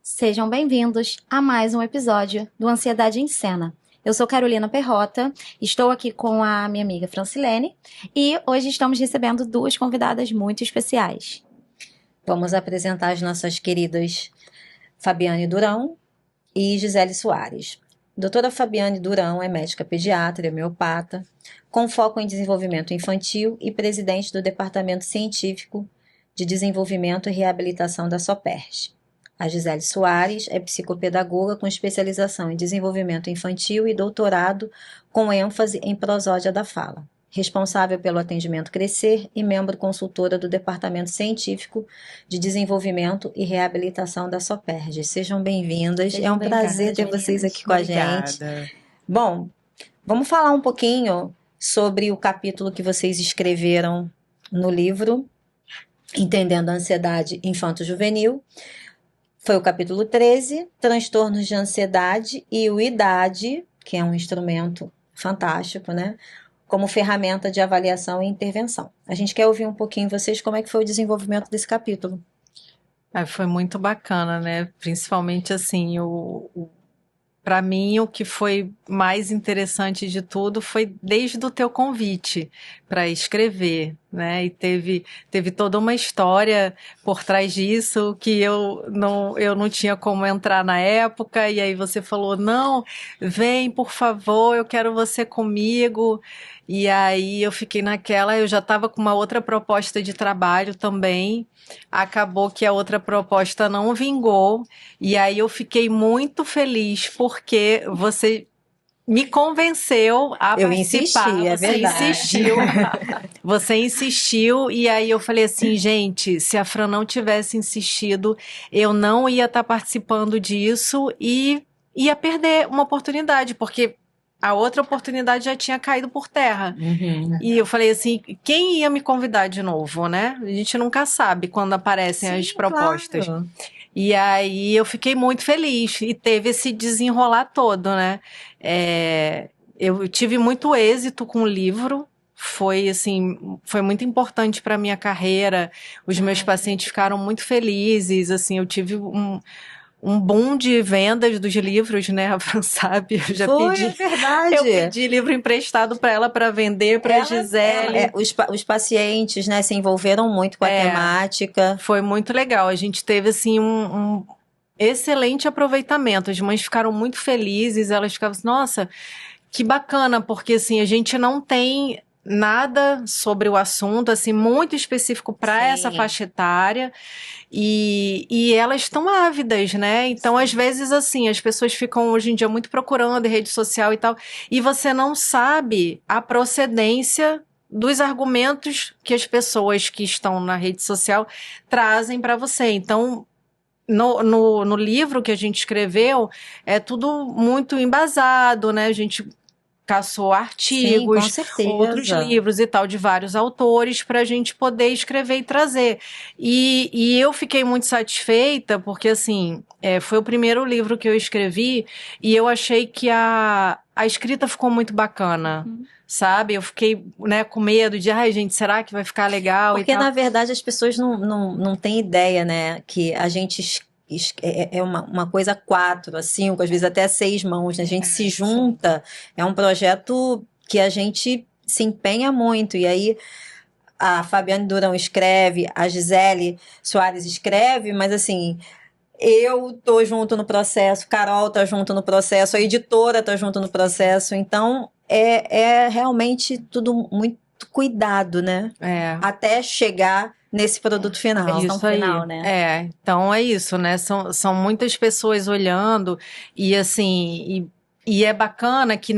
Sejam bem-vindos a mais um episódio do Ansiedade em Cena. Eu sou Carolina Perrota, estou aqui com a minha amiga Francilene e hoje estamos recebendo duas convidadas muito especiais. Vamos apresentar as nossas queridas Fabiane Durão e Gisele Soares. Doutora Fabiane Durão é médica pediatra e homeopata, com foco em desenvolvimento infantil e presidente do Departamento Científico de Desenvolvimento e Reabilitação da SOPERJ. A Gisele Soares é psicopedagoga com especialização em desenvolvimento infantil e doutorado com ênfase em prosódia da fala. Responsável pelo atendimento Crescer e membro consultora do Departamento Científico de Desenvolvimento e Reabilitação da SOPERJ. Sejam bem-vindas. É um prazer ter vocês aqui com a gente. Bom, vamos falar um pouquinho sobre o capítulo que vocês escreveram no livro Entendendo a Ansiedade Infanto-Juvenil. Foi o capítulo 13, Transtornos de Ansiedade e o IDADE, que é um instrumento fantástico, né? Como ferramenta de avaliação e intervenção. A gente quer ouvir um pouquinho vocês como é que foi o desenvolvimento desse capítulo. Foi muito bacana, né? Principalmente assim, para mim, o que foi mais interessante de tudo foi desde o teu convite para escrever, né? E teve toda uma história por trás disso que eu não tinha como entrar na época, e aí você falou, não, vem, por favor, eu quero você comigo. E aí eu fiquei naquela, eu já estava com uma outra proposta de trabalho também, acabou que a outra proposta não vingou, e aí eu fiquei muito feliz porque você me convenceu a Eu participar. insisti, é verdade. Você insistiu, e aí eu falei assim, gente, se a Fran não tivesse insistido, eu não ia estar participando disso e ia perder uma oportunidade, porque a outra oportunidade já tinha caído por terra. Uhum. E eu falei assim, quem ia me convidar de novo, né? A gente nunca sabe quando aparecem as propostas. Claro. E aí eu fiquei muito feliz e teve esse desenrolar todo, né? Eu tive muito êxito com o livro. Foi assim, foi muito importante para minha carreira. Os meus pacientes ficaram muito felizes. Assim, eu tive um boom de vendas dos livros, né? A Fran sabe, eu já Foi, pedi. é verdade. Eu pedi livro emprestado para ela para vender para a Gisele. Os pacientes, né, se envolveram muito com a temática. Foi muito legal. A gente teve assim um excelente aproveitamento. As mães ficaram muito felizes. Elas ficavam assim, nossa, que bacana, porque assim a gente não tem nada sobre o assunto, assim, muito específico para essa faixa etária, e elas estão ávidas, né? Então, às vezes, assim, as pessoas ficam hoje em dia muito procurando em rede social e tal, e você não sabe a procedência dos argumentos que as pessoas que estão na rede social trazem para você. Então, no livro que a gente escreveu, é tudo muito embasado, né? A gente caçou artigos, Sim, com certeza. outros livros e tal, de vários autores, para a gente poder escrever e trazer. E eu fiquei muito satisfeita, porque, assim, foi o primeiro livro que eu escrevi, e eu achei que a escrita ficou muito bacana. Sabe? Eu fiquei, né, com medo de, ai, gente, será que vai ficar legal? Porque, e tal. na verdade, as pessoas não têm ideia, né? Que a gente é uma coisa 4, a 5, às vezes até 6 mãos, né? A gente se junta, é um projeto que a gente se empenha muito. E aí, a Fabiane Durão escreve, a Gisele Soares escreve, mas assim, eu tô junto no processo, Carol tá junto no processo, a editora tá junto no processo, então é realmente tudo muito cuidado, né? Até chegar nesse produto final. Isso aí. Final, né? Então é isso, né? São muitas pessoas olhando e assim, e é bacana que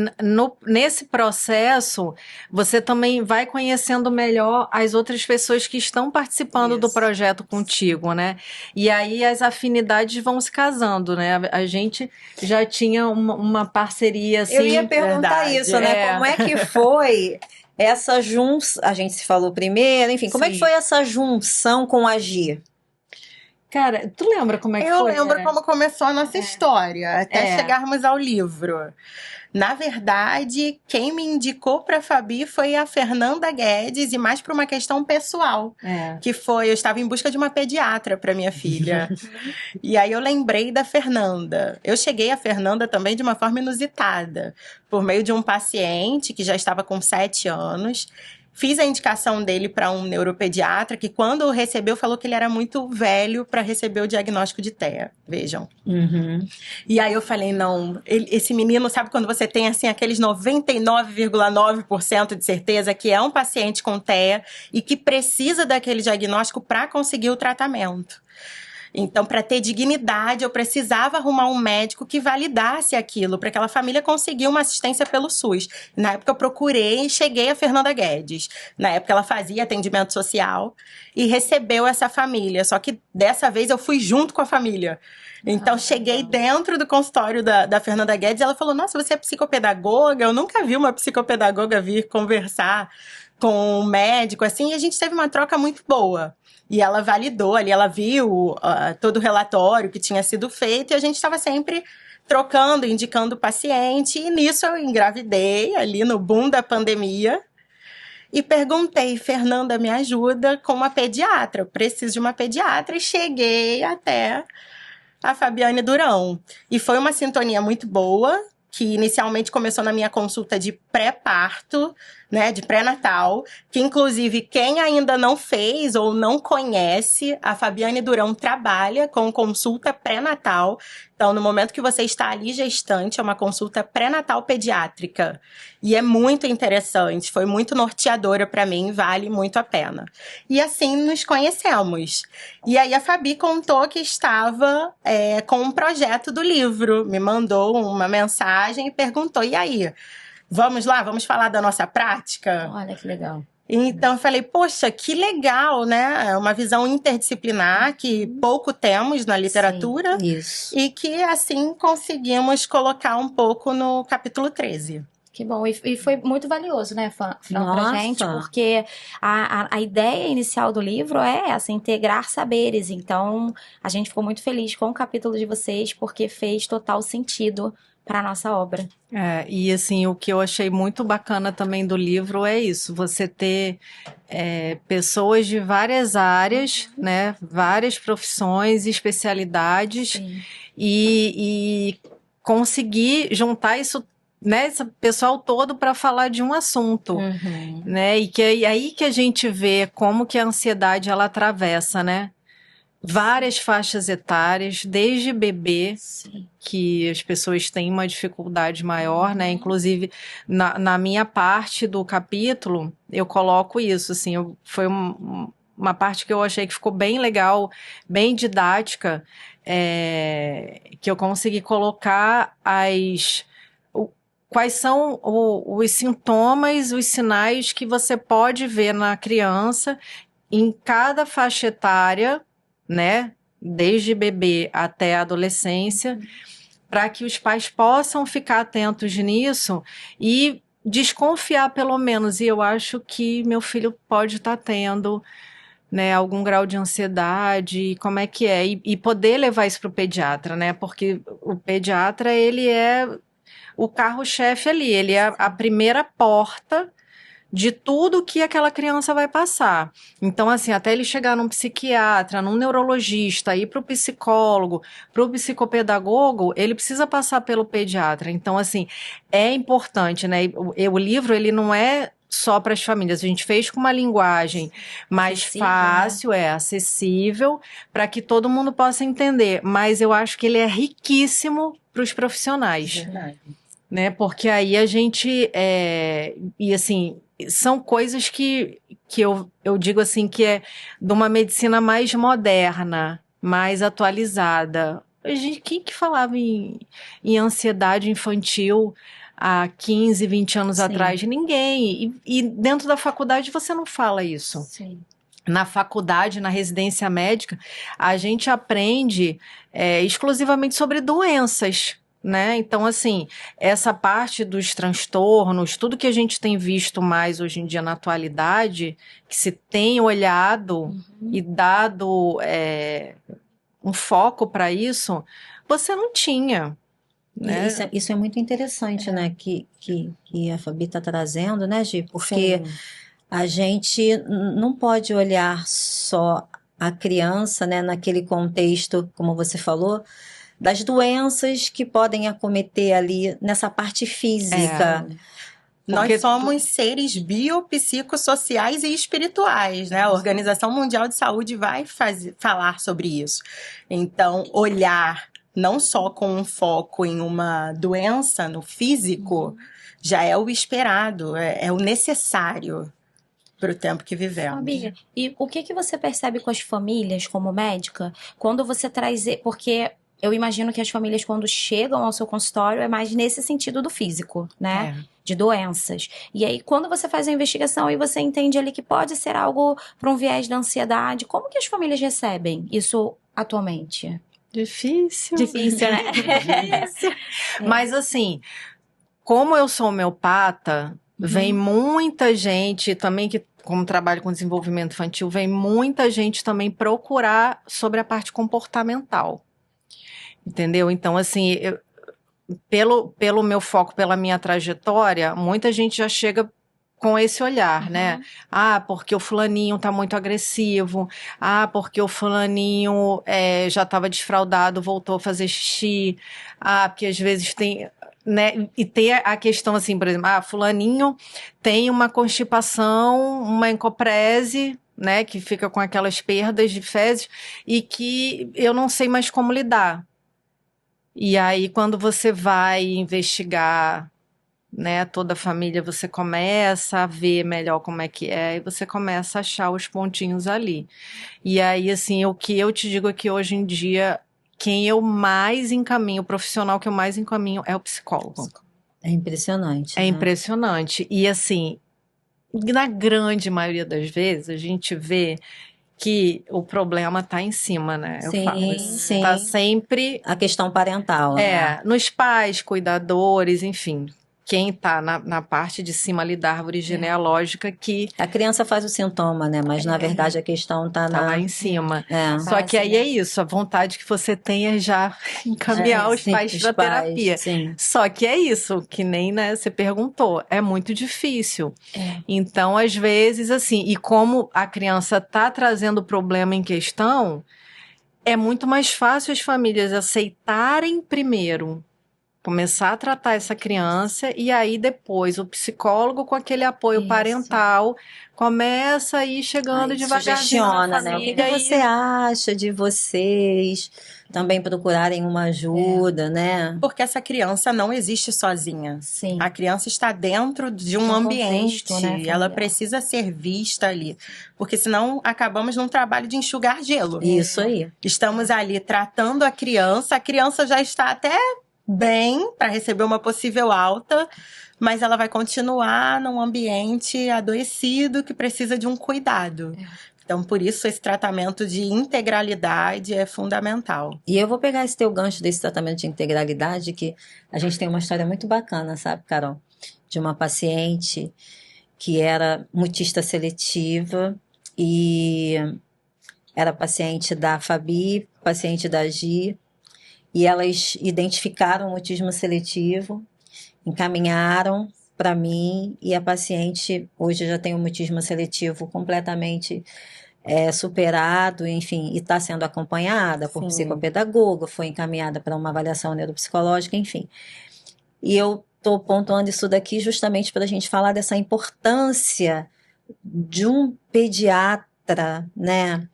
nesse processo você também vai conhecendo melhor as outras pessoas que estão participando do projeto contigo, né? E aí as afinidades vão se casando, né? A gente já tinha uma parceria assim. Eu ia perguntar isso, né? Como é que foi essa junção? A gente se falou primeiro, enfim, como é que foi essa junção com a Gi? Cara, tu lembra como é que foi? Eu lembro como começou a nossa história, até chegarmos ao livro. Na verdade, quem me indicou para a Fabi foi a Fernanda Guedes, e mais por uma questão pessoal, que foi, eu estava em busca de uma pediatra para minha filha. E aí eu lembrei da Fernanda. Eu cheguei a Fernanda também de uma forma inusitada, por meio de um paciente que já estava com 7 anos. Fiz a indicação dele para um neuropediatra que, quando o recebeu, falou que ele era muito velho para receber o diagnóstico de TEA. Vejam. E aí eu falei, não, esse menino, sabe quando você tem assim aqueles 99,9% de certeza que é um paciente com TEA e que precisa daquele diagnóstico para conseguir o tratamento. Então, para ter dignidade, eu precisava arrumar um médico que validasse aquilo, para aquela família conseguir uma assistência pelo SUS. Na época, eu procurei e cheguei a Fernanda Guedes. Na época, ela fazia atendimento social e recebeu essa família. Só que, dessa vez, eu fui junto com a família. Então, cheguei dentro do consultório da Fernanda Guedes e ela falou, nossa, você é psicopedagoga? Eu nunca vi uma psicopedagoga vir conversar com um médico, assim, e a gente teve uma troca muito boa. E ela validou ali, ela viu todo o relatório que tinha sido feito e a gente estava sempre trocando, indicando o paciente. E nisso eu engravidei, ali no boom da pandemia. E perguntei, Fernanda, me ajuda com uma pediatra. Eu preciso de uma pediatra. E cheguei até a Fabiane Durão. E foi uma sintonia muito boa, que inicialmente começou na minha consulta de pré-parto, né, de pré-natal, que inclusive quem ainda não fez ou não conhece, a Fabiane Durão trabalha com consulta pré-natal. Então, no momento que você está ali gestante, é uma consulta pré-natal pediátrica. E é muito interessante, foi muito norteadora para mim, vale muito a pena. E assim nos conhecemos. E aí a Fabi contou que estava com um projeto do livro, me mandou uma mensagem e perguntou, e aí? Vamos lá, vamos falar da nossa prática? Olha que legal. Então, eu falei, poxa, que legal, né? É uma visão interdisciplinar que pouco temos na literatura. Sim, isso. E que, assim, conseguimos colocar um pouco no capítulo 13. Que bom, e foi muito valioso, né, Fran, pra Nossa. gente, porque a ideia inicial do livro é essa, integrar saberes. Então, a gente ficou muito feliz com o capítulo de vocês, porque fez total sentido para a nossa obra. E assim, o que eu achei muito bacana também do livro é isso, você ter pessoas de várias áreas, né, várias profissões, especialidades, Sim. e conseguir juntar isso, né, esse pessoal todo para falar de um assunto, né, e que é aí que a gente vê como que a ansiedade ela atravessa, né, várias faixas etárias, desde bebê, Sim. que as pessoas têm uma dificuldade maior, né? Inclusive, na minha parte do capítulo, eu coloco isso, assim, foi uma parte que eu achei que ficou bem legal, bem didática, que eu consegui colocar quais são os sintomas, os sinais que você pode ver na criança em cada faixa etária, né, desde bebê até a adolescência, para que os pais possam ficar atentos nisso e desconfiar pelo menos. E eu acho que meu filho pode estar tendo, né, algum grau de ansiedade, como é que é, e poder levar isso para o pediatra, né, porque o pediatra, ele é o carro-chefe ali, ele é a primeira porta de tudo que aquela criança vai passar. Então, assim, até ele chegar num psiquiatra, num neurologista, ir para o psicólogo, para o psicopedagogo, ele precisa passar pelo pediatra. Então, assim, é importante, né? O livro, ele não é só para as famílias. A gente fez com uma linguagem mais Acessível, fácil, acessível, para que todo mundo possa entender. Mas eu acho que ele é riquíssimo para os profissionais. Verdade. Né? Porque aí a gente, e assim, são coisas que eu digo assim, que é de uma medicina mais moderna, mais atualizada. Quem que falava em ansiedade infantil há 15, 20 anos Sim. atrás? Ninguém. E dentro da faculdade você não fala isso. Sim. Na faculdade, na residência médica, a gente aprende exclusivamente sobre doenças, né? Então, assim, essa parte dos transtornos, tudo que a gente tem visto mais hoje em dia na atualidade, que se tem olhado e dado um foco para isso, você não tinha, né? Isso é muito interessante, né? Que a Fabi está trazendo, né, Gi? Porque Sim. a gente não pode olhar só a criança, né, naquele contexto, como você falou, das doenças que podem acometer ali nessa parte física. Porque Nós somos seres biopsicossociais e espirituais, né? A Organização Mundial de Saúde vai falar sobre isso. Então, olhar não só com um foco em uma doença no físico, já é o esperado, é o necessário para o tempo que vivemos. Fabi, e o que você percebe com as famílias como médica quando você traz, porque eu imagino que as famílias quando chegam ao seu consultório é mais nesse sentido do físico, né? De doenças. E aí quando você faz a investigação e você entende ali que pode ser algo para um viés da ansiedade, como que as famílias recebem isso atualmente? Difícil. Difícil, né? Difícil. Mas assim, como eu sou homeopata, vem muita gente também que, como trabalho com desenvolvimento infantil, vem muita gente também procurar sobre a parte comportamental. Entendeu? Então, assim, pelo meu foco, pela minha trajetória, muita gente já chega com esse olhar, né? Ah, porque o fulaninho tá muito agressivo. Ah, porque o fulaninho já estava desfraldado, voltou a fazer xixi. Ah, porque às vezes tem, né? E tem a questão assim, por exemplo, fulaninho tem uma constipação, uma encoprese, né? Que fica com aquelas perdas de fezes e que eu não sei mais como lidar. E aí, quando você vai investigar, né, toda a família, você começa a ver melhor como é que é e você começa a achar os pontinhos ali. E aí, assim, o que eu te digo é que hoje em dia, quem eu mais encaminho, o profissional que eu mais encaminho é o psicólogo. É impressionante. É né? impressionante. E assim, na grande maioria das vezes, a gente vê que o problema tá em cima, né? Eu Sim, falo, sim. tá sempre A questão parental. né? nos pais, cuidadores, enfim. Quem tá na parte de cima ali da árvore genealógica que A criança faz o sintoma, né? Mas na verdade a questão tá tá na. lá em cima. É. Só que aí é isso, a vontade que você tem é já encaminhar os Sim, pais os para pais, terapia. sim. Só que é isso, que nem, né, você perguntou, é muito difícil. Então, às vezes, assim, e como a criança tá trazendo o problema em questão, é muito mais fácil as famílias aceitarem primeiro, começar a tratar essa criança e aí depois o psicólogo com aquele apoio parental começa a ir chegando devagarzinho Sugestiona, na né? O que família você acha de vocês também procurarem uma ajuda, né? Porque essa criança não existe sozinha. Sim. A criança está dentro de um ambiente, contexto, né, ela familiar. precisa ser vista ali. Porque senão acabamos num trabalho de enxugar gelo. Isso aí. Estamos ali tratando a criança já está até bem para receber uma possível alta, mas ela vai continuar num ambiente adoecido que precisa de um cuidado. Então, por isso, esse tratamento de integralidade é fundamental. E eu vou pegar esse teu gancho desse tratamento de integralidade, que a gente tem uma história muito bacana, sabe, Carol? De uma paciente que era mutista seletiva e era paciente da Fabi, paciente da Gi, e elas identificaram o mutismo seletivo, encaminharam para mim, e a paciente hoje já tem o mutismo seletivo completamente superado, enfim, e está sendo acompanhada por psicopedagoga, foi encaminhada para uma avaliação neuropsicológica, enfim. E eu estou pontuando isso daqui justamente para a gente falar dessa importância de um pediatra, né?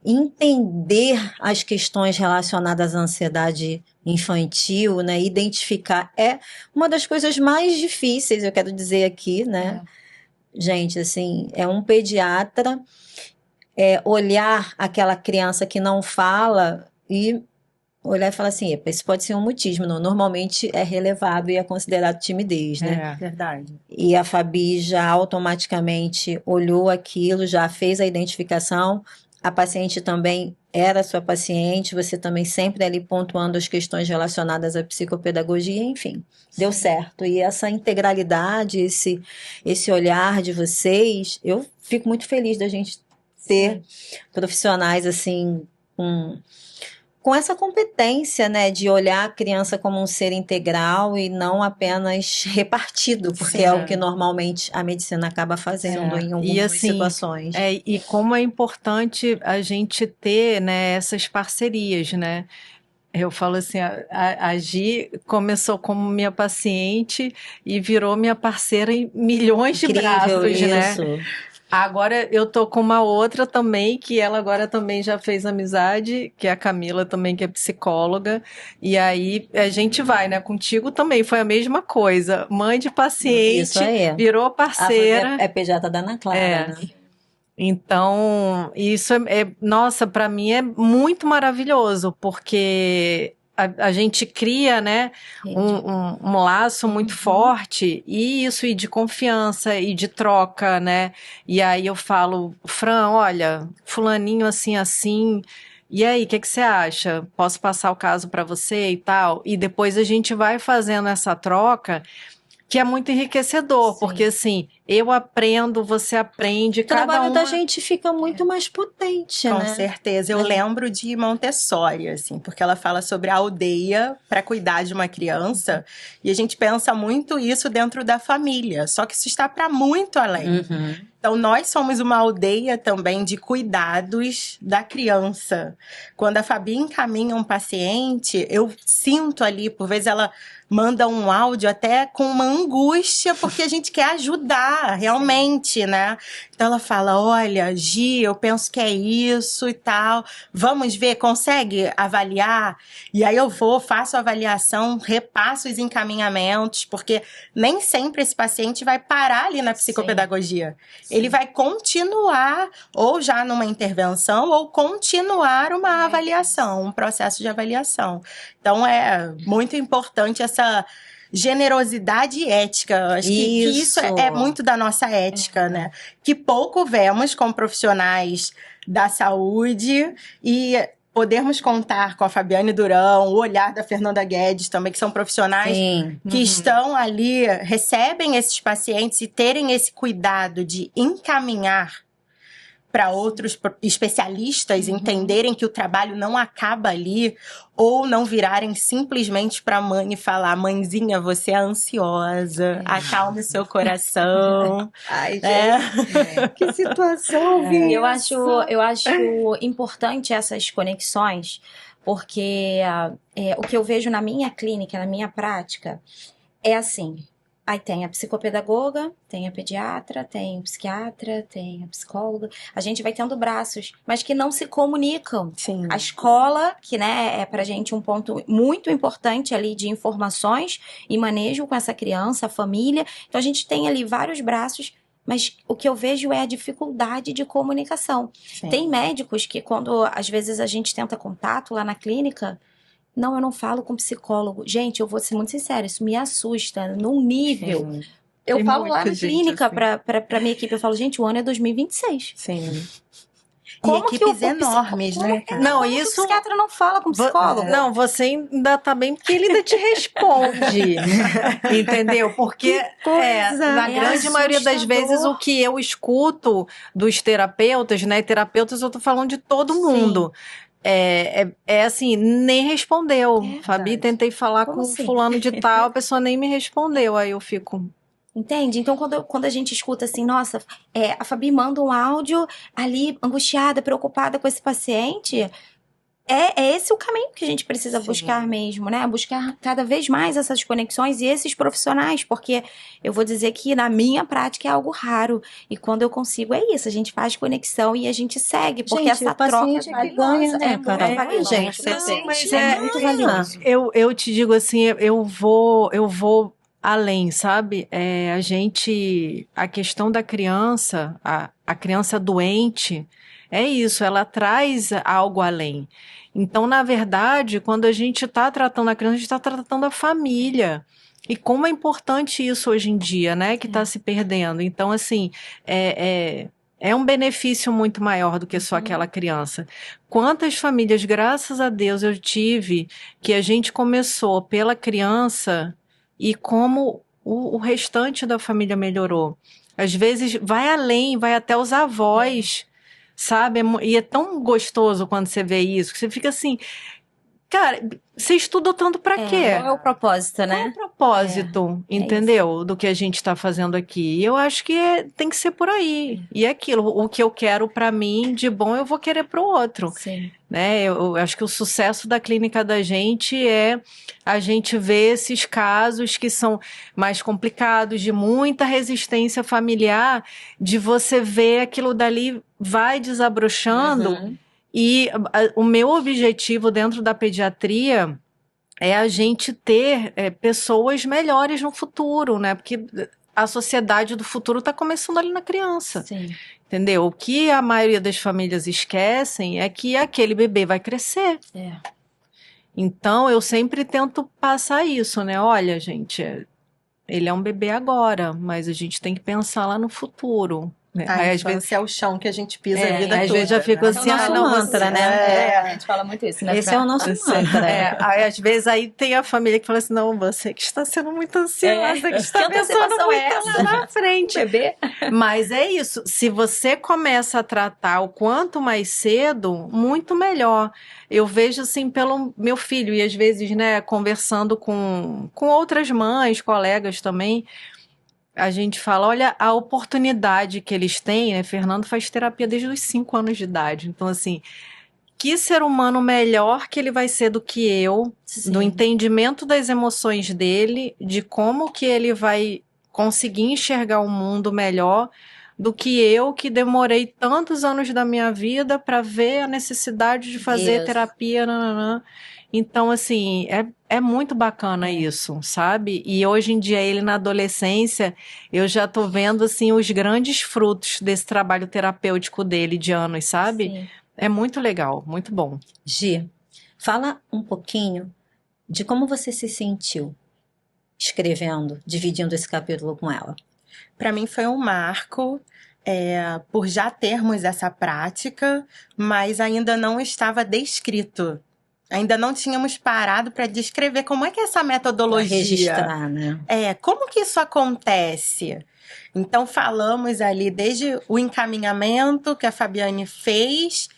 Entender as questões relacionadas à ansiedade infantil, né? Identificar é uma das coisas mais difíceis, eu quero dizer aqui, né? Gente, assim, é um pediatra olhar aquela criança que não fala e olhar e falar assim, isso pode ser um mutismo, normalmente é relevado e é considerado timidez, né? Verdade. E a Fabi já automaticamente olhou aquilo, já fez a identificação. A paciente também era sua paciente, você também sempre ali pontuando as questões relacionadas à psicopedagogia, enfim, deu certo. E essa integralidade, esse olhar de vocês, eu fico muito feliz da gente ter profissionais assim, com essa competência, né, de olhar a criança como um ser integral e não apenas repartido, porque Sim. é o que normalmente a medicina acaba fazendo em algumas E assim, situações. e como é importante a gente ter, né, essas parcerias, né? Eu falo assim, a Gi começou como minha paciente e virou minha parceira em milhões de Incrível braços, né? isso. Agora eu tô com uma outra também, que ela agora também já fez amizade, que é a Camila também, que é psicóloga. E aí a gente vai, né? Contigo também foi a mesma coisa. Mãe de paciente, Isso aí. virou A parceira. é pediatra da Ana Clara, né? Então, isso nossa, para mim é muito maravilhoso, porque a gente cria, né, um laço muito forte, e isso, e de confiança, e de troca, né? E aí eu falo, Fran, olha, fulaninho assim, assim, e aí, o que que você acha? Posso passar o caso para você e tal? E depois a gente vai fazendo essa troca, que é muito enriquecedor, Sim. porque assim, eu aprendo, você aprende, O trabalho cada da uma... gente fica muito mais potente, Com né? certeza. Eu lembro de Montessori, assim, porque ela fala sobre a aldeia para cuidar de uma criança, e a gente pensa muito isso dentro da família, só que isso está para muito além. Uhum. Então, nós somos uma aldeia também de cuidados da criança. Quando a Fabi encaminha um paciente, eu sinto ali, por vezes ela manda um áudio até com uma angústia, porque a gente quer ajudar, realmente, né? Então ela fala, olha, Gi, eu penso que é isso e tal, vamos ver, consegue avaliar? E aí eu vou, faço a avaliação, repasso os encaminhamentos, porque nem sempre esse paciente vai parar ali na psicopedagogia. Ele vai continuar, ou já numa intervenção, ou continuar uma avaliação, um processo de avaliação. Então, é muito importante essa generosidade ética. Acho que isso é muito da nossa ética, né? Que pouco vemos com profissionais da saúde, e podermos contar com a Fabiane Durão, o olhar da Fernanda Guedes também, que são profissionais que estão ali, recebem esses pacientes, e terem esse cuidado de encaminhar para outros especialistas entenderem que o trabalho não acaba ali, ou não virarem simplesmente para a mãe e falar, mãezinha, você é ansiosa, acalme o seu coração. Ai, gente, que situação, viu? Eu acho importante essas conexões, porque o que eu vejo na minha clínica, na minha prática, é assim. Aí tem a psicopedagoga, tem a pediatra, tem o psiquiatra, tem a psicóloga. A gente vai tendo braços, mas que não se comunicam. Sim. A escola, que, né, é pra gente um ponto muito importante ali de informações e manejo com essa criança, a família. Então a gente tem ali vários braços, mas o que eu vejo é a dificuldade de comunicação. Sim. Tem médicos que, quando às vezes a gente tenta contato lá na clínica, não, eu não falo com psicólogo. Gente, eu vou ser muito sincera, isso me assusta num nível. Sim. Eu Tem falo lá muita na gente clínica assim. pra minha equipe, eu falo, gente, o ano é 2026. Sim. Como e que equipes enormes, né, cara? Não, Como que o isso... psiquiatra não fala com o psicólogo? Não, você ainda tá bem, porque ele ainda te responde, entendeu? Porque na grande maioria das vezes o que eu escuto dos terapeutas, né, terapeutas eu tô falando de todo mundo, é assim, nem respondeu. Fabi, tentei falar Como com assim? fulano de tal, a pessoa nem me respondeu, aí eu fico... Entende? Então, quando a gente escuta assim, nossa, a Fabi manda um áudio ali, angustiada, preocupada com esse paciente, é esse o caminho que a gente precisa buscar mesmo, né? Buscar cada vez mais essas conexões e esses profissionais, porque eu vou dizer que na minha prática é algo raro. E quando eu consigo, é isso, a gente faz conexão e a gente segue, porque Gente, essa o paciente troca é que ganha, né, muito Carol? valiosa. Gente, Não, mas é muito valioso. Eu te digo assim, eu vou além, sabe? A questão da criança, a criança doente, é isso, ela traz algo além. Então, na verdade, quando a gente está tratando a criança, a gente está tratando a família. E como é importante isso hoje em dia, né? Que está se perdendo. Então, assim, é um benefício muito maior do que só aquela criança. Quantas famílias, graças a Deus, eu tive que a gente começou pela criança e como o restante da família melhorou. Às vezes vai além, vai até os avós, sabe? E é tão gostoso quando você vê isso, que você fica assim, Cara, você estuda tanto pra quê? Qual é o propósito, Qual é né? o propósito, entendeu? Do que a gente tá fazendo aqui. E eu acho que tem que ser por aí. E é aquilo, o que eu quero pra mim de bom, eu vou querer pro outro. Sim. Né? Eu acho que o sucesso da clínica da gente é a gente ver esses casos que são mais complicados, de muita resistência familiar, de você ver aquilo dali vai desabrochando. Uhum. E o meu objetivo dentro da pediatria é a gente ter pessoas melhores no futuro, né? Porque a sociedade do futuro está começando ali na criança. Sim. Entendeu? O que a maioria das famílias esquecem é que aquele bebê vai crescer. É. Então, eu sempre tento passar isso, né? Olha, gente, ele é um bebê agora, mas a gente tem que pensar lá no futuro. Né? A Aí, às infância vezes, é o chão que a gente pisa a vida às toda. vezes já fico né? assim, É o nosso não, mantra, você- né? A gente fala muito isso, né? Esse é o nosso mantra. Aí, às vezes aí tem a família que fala assim, não, você que está sendo muito ansiosa, que está Que pensando antecipação muito é lá essa? na frente. Bebê? Mas é isso, se você começa a tratar o quanto mais cedo, muito melhor. Eu vejo assim pelo meu filho, e às vezes, né, conversando com outras mães, colegas também, a gente fala, olha a oportunidade que eles têm, né? Fernando faz terapia desde os 5 anos de idade. Então, assim, que ser humano melhor que ele vai ser do que eu, Sim. do entendimento das emoções dele, de como que ele vai conseguir enxergar o mundo melhor do que eu, que demorei tantos anos da minha vida para ver a necessidade de fazer Isso. terapia. Nananã. Então, assim, é muito bacana isso, sabe? E hoje em dia, ele na adolescência, eu já tô vendo, assim, os grandes frutos desse trabalho terapêutico dele de anos, sabe? Sim. É muito legal, muito bom. Gi, fala um pouquinho de como você se sentiu escrevendo, dividindo esse capítulo com ela. Para mim foi um marco, por já termos essa prática, mas ainda não estava descrito. Ainda não tínhamos parado para descrever como é que é essa Pra metodologia. registrar, né? Como que isso acontece? Então, falamos ali desde o encaminhamento que a Fabiane fez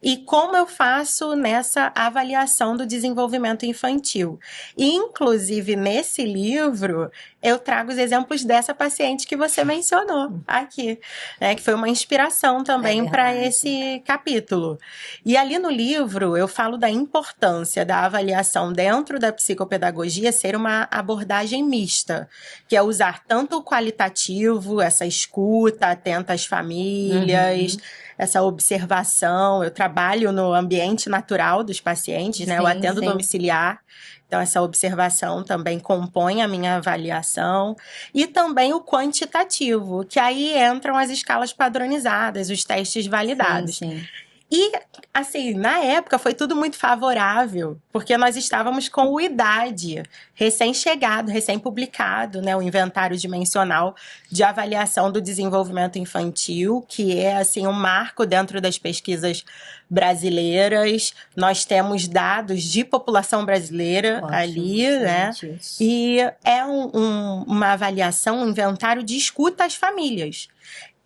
e como eu faço nessa avaliação do desenvolvimento infantil. E, inclusive, nesse livro, eu trago os exemplos dessa paciente que você mencionou aqui, né, que foi uma inspiração também para verdade. esse capítulo. E ali no livro, eu falo da importância da avaliação dentro da psicopedagogia ser uma abordagem mista, que é usar tanto o qualitativo, essa escuta atenta às famílias, essa observação. Eu trabalho no ambiente natural dos pacientes, né? Eu Sim, atendo sim. domiciliar. Então, essa observação também compõe a minha avaliação. E também o quantitativo, que aí entram as escalas padronizadas, os testes validados. Sim, sim. E, assim, na época foi tudo muito favorável, porque nós estávamos com o IDAD, recém-chegado, recém-publicado, né, o Inventário Dimensional de Avaliação do Desenvolvimento Infantil, que é, assim, um marco dentro das pesquisas brasileiras. Nós temos dados de população brasileira Ótimo, ali, né? excelente isso. E é uma avaliação, um inventário de escuta às famílias.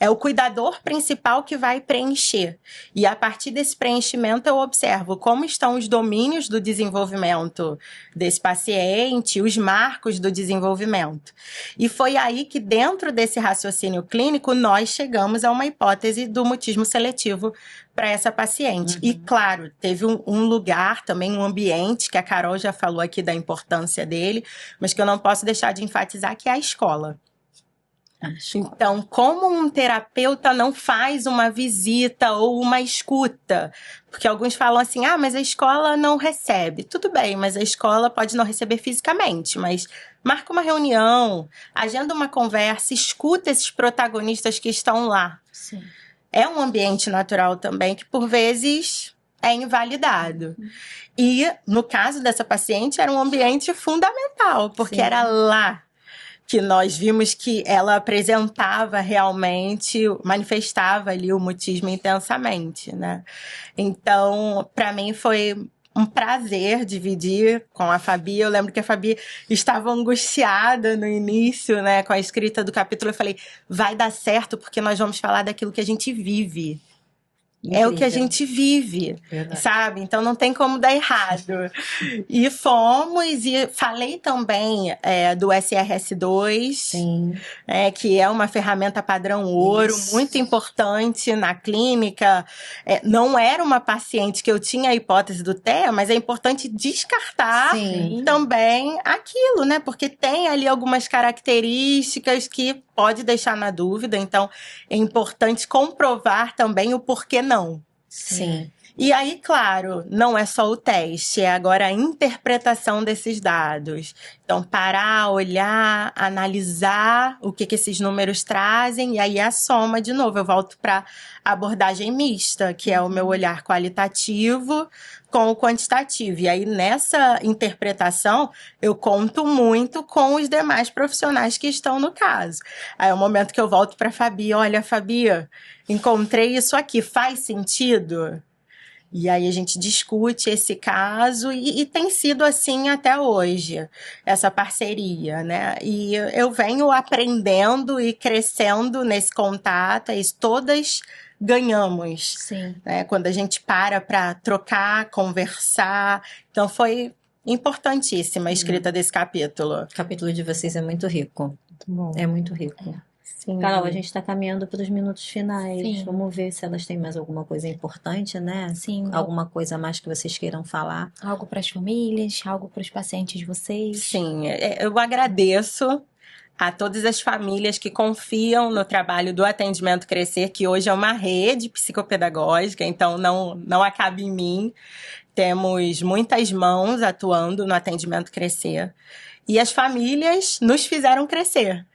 É o cuidador principal que vai preencher. E a partir desse preenchimento eu observo como estão os domínios do desenvolvimento desse paciente, os marcos do desenvolvimento. E foi aí que, dentro desse raciocínio clínico, nós chegamos a uma hipótese do mutismo seletivo para essa paciente. E, claro, teve um lugar também, um ambiente, que a Carol já falou aqui da importância dele, mas que eu não posso deixar de enfatizar, que é a escola. Então, como um terapeuta não faz uma visita ou uma escuta? Porque alguns falam assim, mas a escola não recebe. Tudo bem, mas a escola pode não receber fisicamente, mas marca uma reunião, agenda uma conversa, escuta esses protagonistas que estão lá. Sim. É um ambiente natural também que, por vezes, é invalidado. E, no caso dessa paciente, era um ambiente fundamental, porque Sim. era lá que nós vimos que ela apresentava realmente, manifestava ali o mutismo intensamente, né? Então, para mim foi um prazer dividir com a Fabi. Eu lembro que a Fabi estava angustiada no início, né, com a escrita do capítulo. Eu falei, vai dar certo porque nós vamos falar daquilo que a gente vive. É o que a Incrível. gente vive, Verdade. sabe? Então não tem como dar errado. E fomos, e falei também do SRS-2, Sim. que é uma ferramenta padrão ouro, Isso. muito importante na clínica. Não era uma paciente que eu tinha a hipótese do TEA, mas é importante descartar Sim. também aquilo, né? Porque tem ali algumas características que pode deixar na dúvida, então é importante comprovar também o porquê não. Sim. E aí, claro, não é só o teste, é agora a interpretação desses dados. Então, parar, olhar, analisar o que esses números trazem, e aí a soma, de novo, eu volto para a abordagem mista, que é o meu olhar qualitativo com o quantitativo. E aí, nessa interpretação, eu conto muito com os demais profissionais que estão no caso. Aí é o momento que eu volto para a Fabi. Olha, Fabi, encontrei isso aqui, faz sentido? E aí a gente discute esse caso e tem sido assim até hoje, essa parceria, né? E eu venho aprendendo e crescendo nesse contato, é isso, todas ganhamos, Sim. né? Quando a gente para trocar, conversar. Então foi importantíssima a escrita desse capítulo. O capítulo de vocês é muito rico. Muito bom. É muito rico. Sim. Carol, a gente está caminhando para os minutos finais. Sim. Vamos ver se elas têm mais alguma coisa importante, né? Sim. Alguma coisa a mais que vocês queiram falar. Algo para as famílias, algo para os pacientes de vocês. Sim, eu agradeço a todas as famílias que confiam no trabalho do Atendimento Crescer, que hoje é uma rede psicopedagógica, então não acaba em mim. Temos muitas mãos atuando no Atendimento Crescer. E as famílias nos fizeram crescer.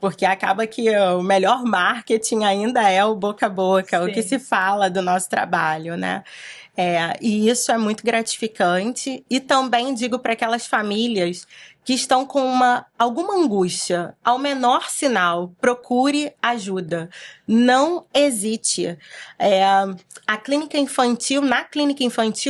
Porque acaba que o melhor marketing ainda é o boca a boca, Sim. o que se fala do nosso trabalho, né? E isso é muito gratificante. E também digo para aquelas famílias que estão com alguma angústia, ao menor sinal, procure ajuda. Não hesite. Na clínica infantil,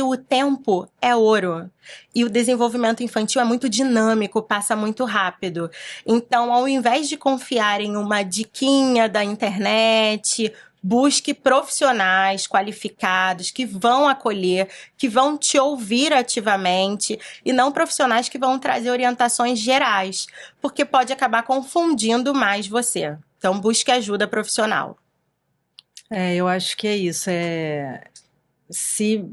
o tempo é ouro. E o desenvolvimento infantil é muito dinâmico, passa muito rápido. Então, ao invés de confiar em uma diquinha da internet, busque profissionais qualificados que vão acolher, que vão te ouvir ativamente e não profissionais que vão trazer orientações gerais, porque pode acabar confundindo mais você. Então, busque ajuda profissional. Eu acho que é isso. Se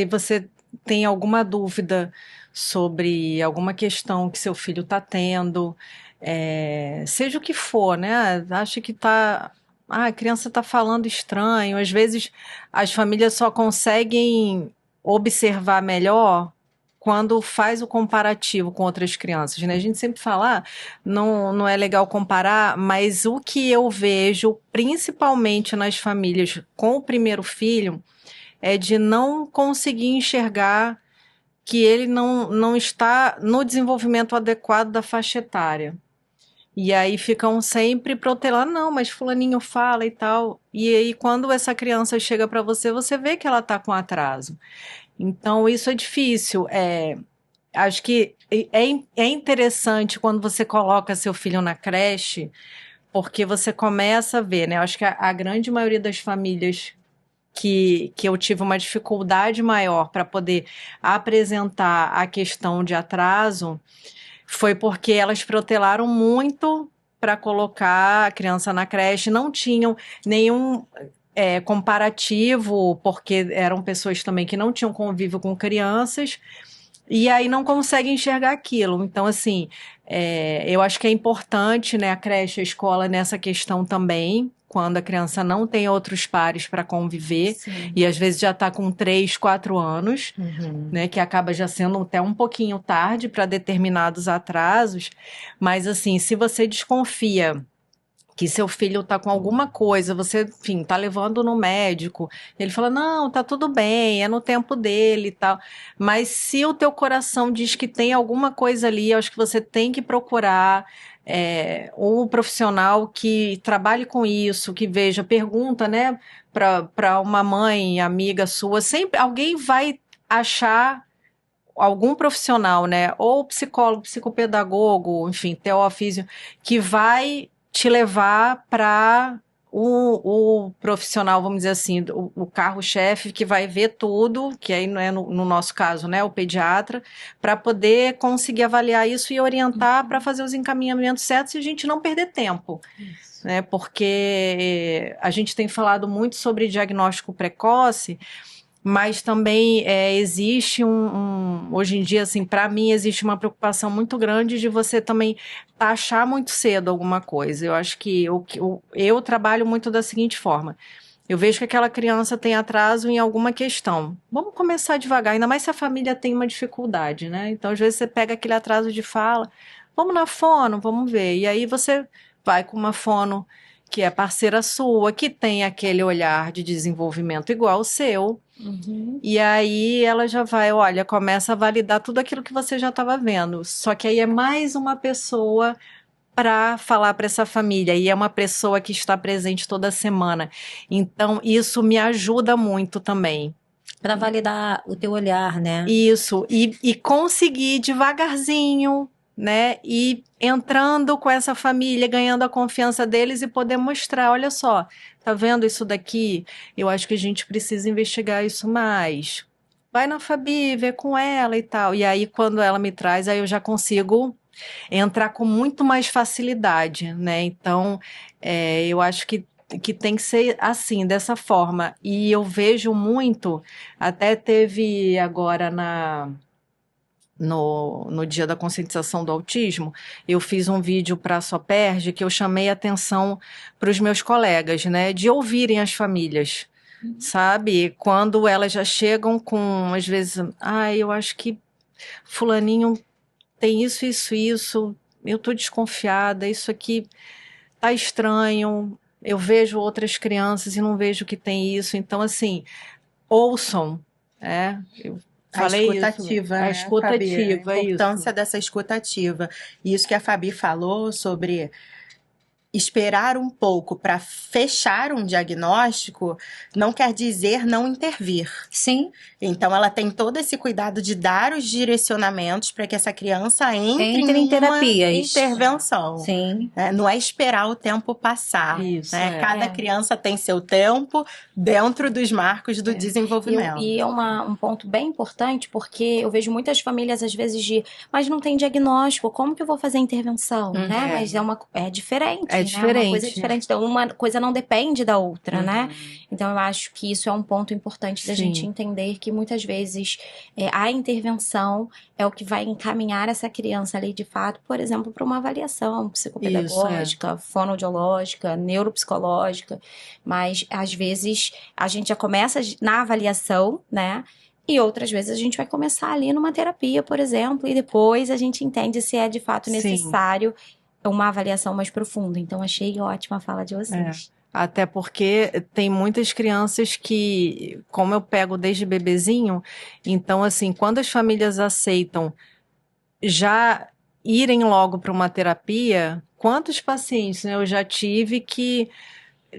você tem alguma dúvida sobre alguma questão que seu filho está tendo, seja o que for, né? Acha que a criança está falando estranho. Às vezes as famílias só conseguem observar melhor quando faz o comparativo com outras crianças, né? A gente sempre fala, não é legal comparar, mas o que eu vejo, principalmente nas famílias com o primeiro filho, é de não conseguir enxergar que ele não está no desenvolvimento adequado da faixa etária. E aí ficam sempre protelando, não, mas fulaninho fala e tal. E aí quando essa criança chega para você, você vê que ela está com atraso. Então isso é difícil. Acho que é interessante quando você coloca seu filho na creche, porque você começa a ver, né? Acho que a grande maioria das famílias que eu tive uma dificuldade maior para poder apresentar a questão de atraso foi porque elas protelaram muito para colocar a criança na creche, não tinham nenhum comparativo, porque eram pessoas também que não tinham convívio com crianças, e aí não conseguem enxergar aquilo. Então, assim, eu acho que é importante, né, a creche, a escola nessa questão também, quando a criança não tem outros pares para conviver, Sim. e às vezes já está com 3, 4 anos, né, que acaba já sendo até um pouquinho tarde para determinados atrasos, mas assim, se você desconfia que seu filho tá com alguma coisa, você, enfim, tá levando no médico, ele fala, não, tá tudo bem, é no tempo dele e tal, mas se o teu coração diz que tem alguma coisa ali, eu acho que você tem que procurar um profissional que trabalhe com isso, que veja, pergunta, né, para uma mãe, amiga sua, sempre alguém vai achar algum profissional, né, ou psicólogo, psicopedagogo, enfim, teófisio, que vai te levar para o profissional, vamos dizer assim, o carro-chefe que vai ver tudo, que aí não é no nosso caso, né, o pediatra, para poder conseguir avaliar isso e orientar para fazer os encaminhamentos certos e a gente não perder tempo. Né, porque a gente tem falado muito sobre diagnóstico precoce, mas também existe hoje em dia, assim, para mim existe uma preocupação muito grande de você também taxar muito cedo alguma coisa. Eu acho que eu trabalho muito da seguinte forma. Eu vejo que aquela criança tem atraso em alguma questão. Vamos começar devagar, ainda mais se a família tem uma dificuldade, né? Então, às vezes, você pega aquele atraso de fala, vamos na fono, vamos ver. E aí você vai com uma fono que é parceira sua, que tem aquele olhar de desenvolvimento igual ao seu. E aí ela já vai, olha, começa a validar tudo aquilo que você já estava vendo. Só que aí é mais uma pessoa para falar para essa família, e é uma pessoa que está presente toda semana. Então, isso me ajuda muito também. Para validar o teu olhar, né? Isso, e conseguir devagarzinho, né? E entrando com essa família, ganhando a confiança deles e poder mostrar, olha só, tá vendo isso daqui? Eu acho que a gente precisa investigar isso mais. Vai na Fabi, vê com ela e tal. E aí, quando ela me traz, aí eu já consigo entrar com muito mais facilidade, né? Então, eu acho que tem que ser assim, dessa forma. E eu vejo muito, até teve agora no dia da conscientização do autismo, eu fiz um vídeo para a Soperge que eu chamei a atenção para os meus colegas, né, de ouvirem as famílias, sabe? Quando elas já chegam com, às vezes, eu acho que fulaninho tem isso, eu tô desconfiada, isso aqui tá estranho, eu vejo outras crianças e não vejo que tem isso, então, assim, ouçam, eu falei a escutativa, isso. né, A escutativa, Fabi? A importância isso. dessa escutativa. E isso que a Fabi falou sobre esperar um pouco para fechar um diagnóstico não quer dizer não intervir. Sim. Então, ela tem todo esse cuidado de dar os direcionamentos para que essa criança entre em em terapias. intervenção. Sim. Não é esperar o tempo passar. Isso, Cada criança tem seu tempo dentro dos marcos do desenvolvimento. E é um ponto bem importante, porque eu vejo muitas famílias, às vezes, mas não tem diagnóstico, como que eu vou fazer a intervenção, né? Mas é diferente, É né? diferente. Uma coisa é diferente, então uma coisa não depende da outra, né? Então eu acho que isso é um ponto importante da gente entender que muitas vezes a intervenção é o que vai encaminhar essa criança ali, de fato, por exemplo, para uma avaliação psicopedagógica, fonoaudiológica, neuropsicológica, mas às vezes a gente já começa na avaliação, né? E outras vezes a gente vai começar ali numa terapia, por exemplo, e depois a gente entende se é de fato necessário uma avaliação mais profunda. Então, achei ótima a fala de vocês. Até porque tem muitas crianças que, como eu pego desde bebezinho, então, assim, quando as famílias aceitam já irem logo para uma terapia, quantos pacientes, né, eu já tive que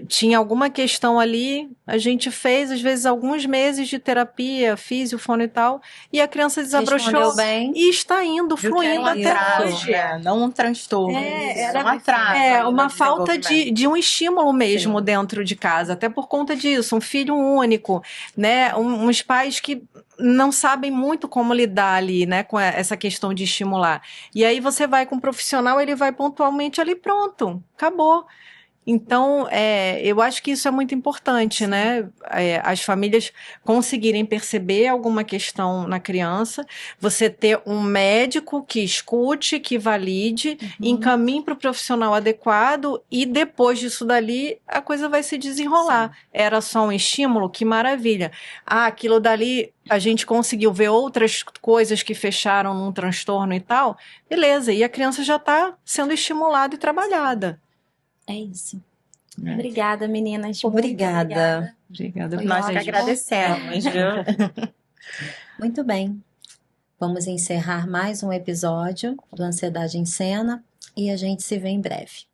tinha alguma questão ali, a gente fez, às vezes, alguns meses de terapia, físio, fono e tal, e a criança desabrochou bem. e está indo, fluindo até hoje. Não um transtorno, Era um atraso. uma falta de um estímulo mesmo dentro de casa, até por conta disso, um filho único, né, uns pais que não sabem muito como lidar ali, né, com essa questão de estimular. E aí você vai com um profissional, ele vai pontualmente ali, pronto, acabou. Então, eu acho que isso é muito importante, né? As famílias conseguirem perceber alguma questão na criança, você ter um médico que escute, que valide, encaminhe para o profissional adequado e depois disso dali, a coisa vai se desenrolar. Sim. Era só um estímulo? Que maravilha. Aquilo dali, a gente conseguiu ver outras coisas que fecharam num transtorno e tal, beleza, e a criança já está sendo estimulada e trabalhada. É isso. Obrigada, meninas. Obrigada. Obrigada. Nós que agradecemos, viu? Muito bem. Vamos encerrar mais um episódio do Ansiedade em Cena e a gente se vê em breve.